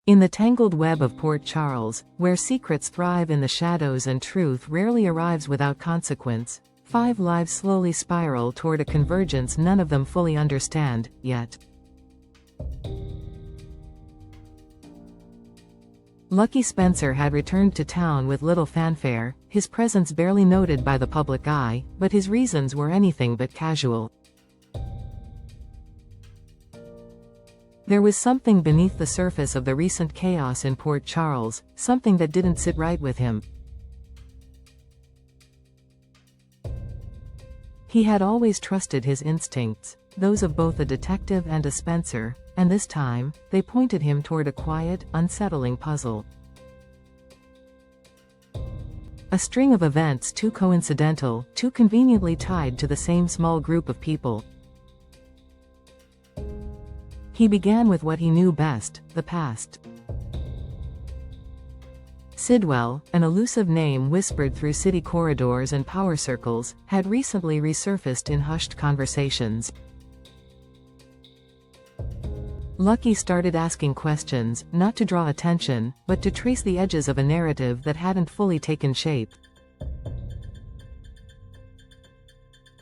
In the tangled web of Port Charles, where secrets thrive in the shadows and truth rarely arrives without consequence, 5 lives slowly spiral toward a convergence none of them fully understand, yet. Lucky Spencer had returned to town with little fanfare, his presence barely noted by the public eye, but his reasons were anything but casual. There was something beneath the surface of the recent chaos in Port Charles, something that didn't sit right with him. He had always trusted his instincts, those of both a detective and a Spencer, and this time, they pointed him toward a quiet, unsettling puzzle. A string of events too coincidental, too conveniently tied to the same small group of people. He began with what he knew best, the past. Sidwell, an elusive name whispered through city corridors and power circles, had recently resurfaced in hushed conversations. Lucky started asking questions, not to draw attention, but to trace the edges of a narrative that hadn't fully taken shape.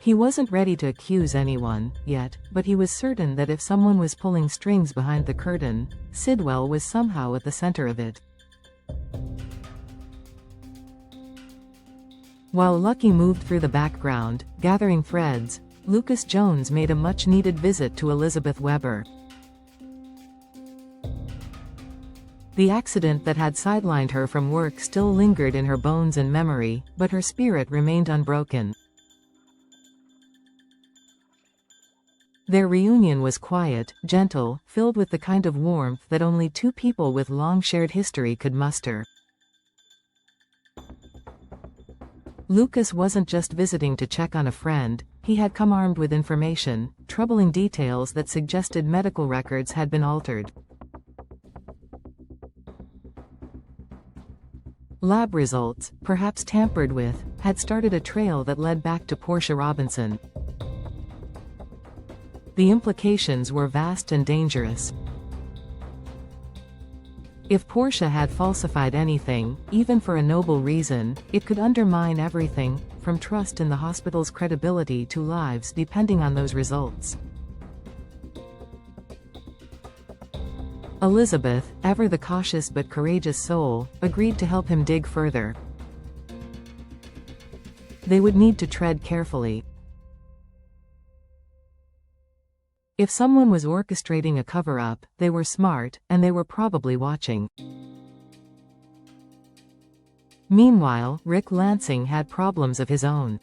He wasn't ready to accuse anyone, yet, but he was certain that if someone was pulling strings behind the curtain, Sidwell was somehow at the center of it. While Lucky moved through the background, gathering threads, Lucas Jones made a much-needed visit to Elizabeth Weber. The accident that had sidelined her from work still lingered in her bones and memory, but her spirit remained unbroken. Their reunion was quiet, gentle, filled with the kind of warmth that only 2 people with long shared history could muster. Lucas wasn't just visiting to check on a friend, he had come armed with information, troubling details that suggested medical records had been altered. Lab results, perhaps tampered with, had started a trail that led back to Portia Robinson. The implications were vast and dangerous. If Portia had falsified anything, even for a noble reason, it could undermine everything, from trust in the hospital's credibility to lives depending on those results. Elizabeth, ever the cautious but courageous soul, agreed to help him dig further. They would need to tread carefully. If someone was orchestrating a cover-up, they were smart, and they were probably watching. Meanwhile, Rick Lansing had problems of his own.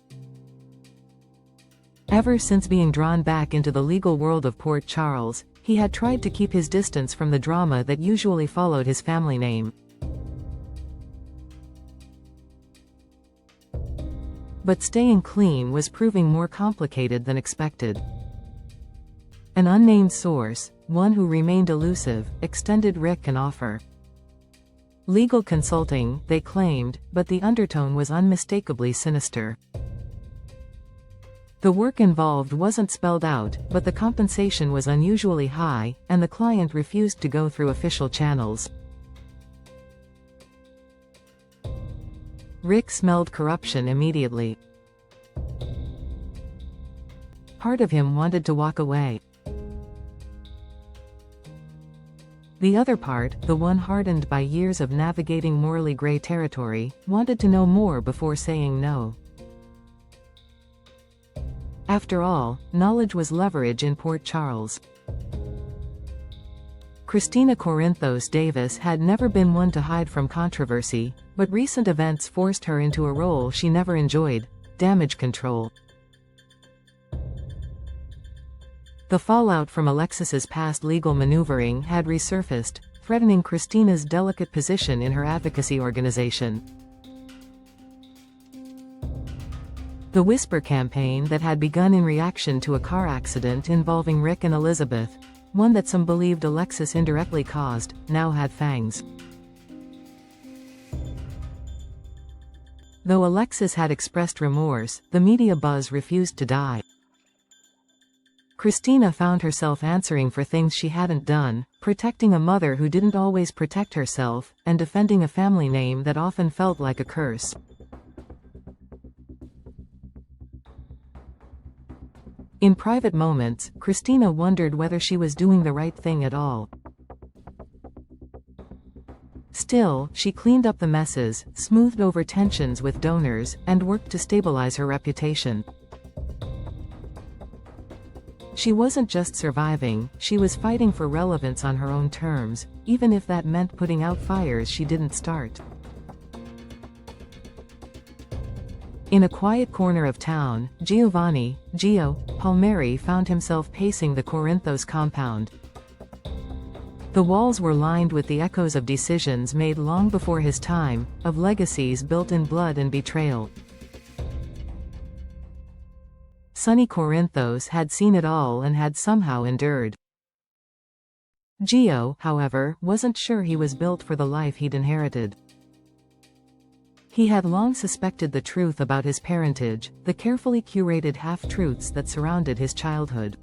Ever since being drawn back into the legal world of Port Charles, he had tried to keep his distance from the drama that usually followed his family name. But staying clean was proving more complicated than expected. An unnamed source, one who remained elusive, extended Rick an offer. Legal consulting, they claimed, but the undertone was unmistakably sinister. The work involved wasn't spelled out, but the compensation was unusually high, and the client refused to go through official channels. Rick smelled corruption immediately. Part of him wanted to walk away. The other part, the one hardened by years of navigating morally gray territory, wanted to know more before saying no. After all, knowledge was leverage in Port Charles. Christina Corinthos Davis had never been one to hide from controversy, but recent events forced her into a role she never enjoyed: damage control. The fallout from Alexis's past legal maneuvering had resurfaced, threatening Christina's delicate position in her advocacy organization. The Whisper campaign that had begun in reaction to a car accident involving Rick and Elizabeth, one that some believed Alexis indirectly caused, now had fangs. Though Alexis had expressed remorse, the media buzz refused to die. Christina found herself answering for things she hadn't done, protecting a mother who didn't always protect herself, and defending a family name that often felt like a curse. In private moments, Christina wondered whether she was doing the right thing at all. Still, she cleaned up the messes, smoothed over tensions with donors, and worked to stabilize her reputation. She wasn't just surviving, she was fighting for relevance on her own terms, even if that meant putting out fires she didn't start. In a quiet corner of town, Giovanni, Gio, Palmieri found himself pacing the Corinthos compound. The walls were lined with the echoes of decisions made long before his time, of legacies built in blood and betrayal. Sonny Corinthos had seen it all and had somehow endured. Gio, however, wasn't sure he was built for the life he'd inherited. He had long suspected the truth about his parentage, the carefully curated half-truths that surrounded his childhood.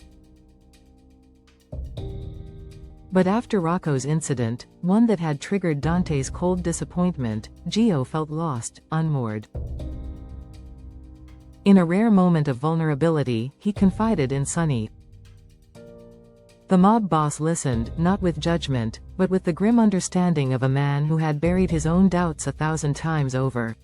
But after Rocco's incident, one that had triggered Dante's cold disappointment, Gio felt lost, unmoored. In a rare moment of vulnerability, he confided in Sonny. The mob boss listened, not with judgment, but with the grim understanding of a man who had buried his own doubts 1,000 times over.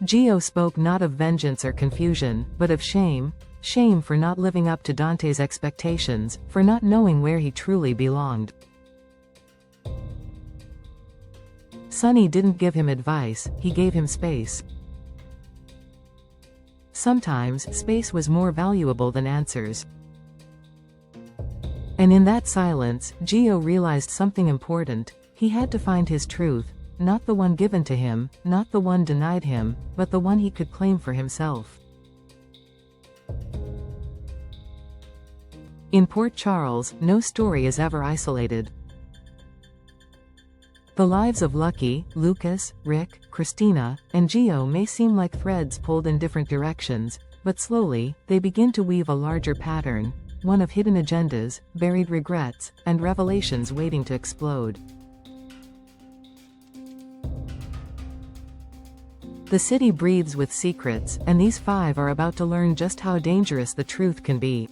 Gio spoke not of vengeance or confusion, but of shame. Shame for not living up to Dante's expectations, for not knowing where he truly belonged. Sonny didn't give him advice, he gave him space. Sometimes, space was more valuable than answers. And in that silence, Gio realized something important. He had to find his truth, not the one given to him, not the one denied him, but the one he could claim for himself. In Port Charles, no story is ever isolated. The lives of Lucky, Lucas, Rick, Christina, and Gio may seem like threads pulled in different directions, but slowly, they begin to weave a larger pattern, one of hidden agendas, buried regrets, and revelations waiting to explode. The city breathes with secrets, and these 5 are about to learn just how dangerous the truth can be.